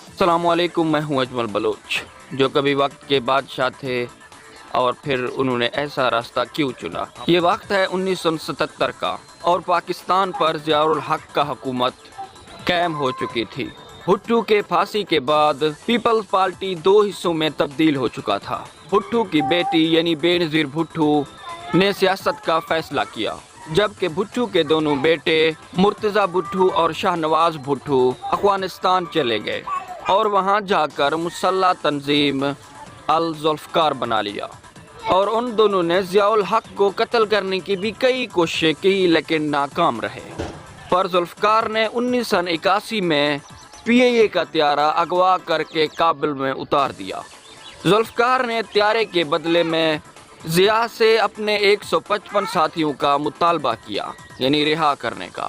السلام علیکم، میں ہوں اجمل بلوچ، جو کبھی وقت کے بادشاہ تھے اور پھر انہوں نے ایسا راستہ کیوں چنا۔ یہ وقت ہے 1977 کا اور پاکستان پر ضیاء الحق کا حکومت قائم ہو چکی تھی۔ بھٹو کے پھانسی کے بعد پیپلز پارٹی دو حصوں میں تبدیل ہو چکا تھا۔ بھٹو کی بیٹی یعنی بے نظیر بھٹو نے سیاست کا فیصلہ کیا، جبکہ بھٹو کے دونوں بیٹے مرتضی بھٹو اور شاہ نواز بھٹو افغانستان چلے گئے اور وہاں جا کر مسلح تنظیم الذوالفقار بنا لیا، اور ان دونوں نے ضیاء الحق کو قتل کرنے کی بھی کئی کوششیں کی لیکن ناکام رہے۔ پر ذوالفقار نے 1981 میں PIA کا طیارہ اغوا کر کے کابل میں اتار دیا۔ ذوالفقار نے طیارے کے بدلے میں ضیاء سے اپنے 155 ساتھیوں کا مطالبہ کیا، یعنی رہا کرنے کا۔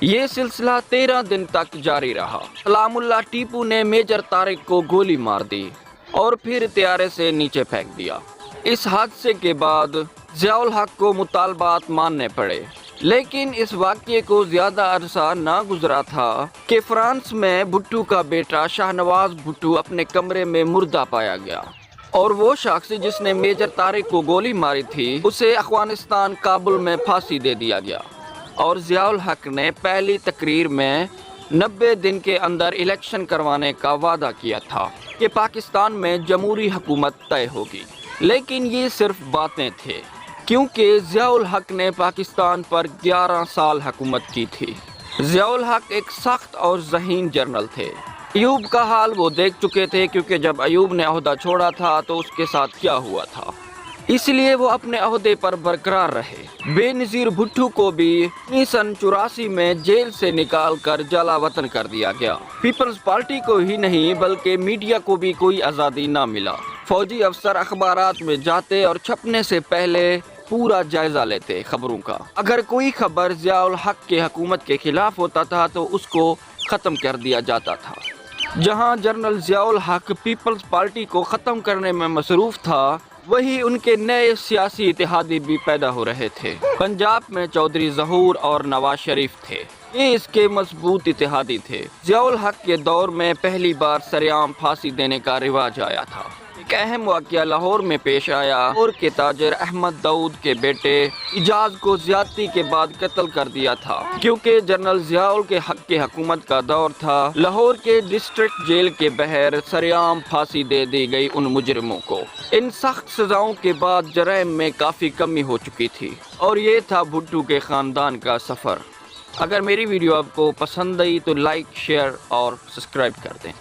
یہ سلسلہ 13 دن تک جاری رہا۔ سلام اللہ ٹیپو نے میجر طارق کو گولی مار دی اور پھر طیارے سے نیچے پھینک دیا۔ اس حادثے کے بعد ضیاء الحق کو مطالبات ماننے پڑے، لیکن اس واقعے کو زیادہ عرصہ نہ گزرا تھا کہ فرانس میں بھٹو کا بیٹا شاہ نواز بھٹو اپنے کمرے میں مردہ پایا گیا، اور وہ شخص جس نے میجر طارق کو گولی ماری تھی اسے افغانستان کابل میں پھانسی دے دیا گیا، اور ضیاء الحق نے پہلی تقریر میں 90 دن کے اندر الیکشن کروانے کا وعدہ کیا تھا کہ پاکستان میں جمہوری حکومت طے ہوگی، لیکن یہ صرف باتیں تھے، کیونکہ ضیاء الحق نے پاکستان پر 11 سال حکومت کی تھی۔ ضیاء الحق ایک سخت اور ذہین جنرل تھے۔ ایوب کا حال وہ دیکھ چکے تھے، کیونکہ جب ایوب نے عہدہ چھوڑا تھا تو اس کے ساتھ کیا ہوا تھا، اس لیے وہ اپنے عہدے پر برقرار رہے۔ بے نظیر بھٹو کو بھی 1984 میں جیل سے نکال کر جلا وطن کر دیا گیا۔ پیپلز پارٹی کو ہی نہیں بلکہ میڈیا کو بھی کوئی آزادی نہ ملا۔ فوجی افسر اخبارات میں جاتے اور چھپنے سے پہلے پورا جائزہ لیتے خبروں کا۔ اگر کوئی خبر ضیاء الحق کے حکومت کے خلاف ہوتا تھا تو اس کو ختم کر دیا جاتا تھا۔ جہاں جنرل ضیاء الحق پیپلز پارٹی کو ختم کرنے میں مصروف تھا، وہی ان کے نئے سیاسی اتحادی بھی پیدا ہو رہے تھے۔ پنجاب میں چودھری ظہور اور نواز شریف تھے، یہ اس کے مضبوط اتحادی تھے۔ ضیاء الحق کے دور میں پہلی بار سرعام پھانسی دینے کا رواج آیا تھا۔ ایک اہم واقعہ لاہور میں پیش آیا۔ لاہور کے تاجر احمد داؤد کے بیٹے اعجاز کو زیادتی کے بعد قتل کر دیا تھا، کیونکہ جنرل ضیاء الحق کی حکومت کا دور تھا۔ لاہور کے ڈسٹرکٹ جیل کے باہر سرعام پھانسی دے دی گئی ان مجرموں کو۔ ان سخت سزاؤں کے بعد جرائم میں کافی کمی ہو چکی تھی، اور یہ تھا بھٹو کے خاندان کا سفر۔ اگر میری ویڈیو آپ کو پسند آئی تو لائک، شیئر اور سبسکرائب کر دیں۔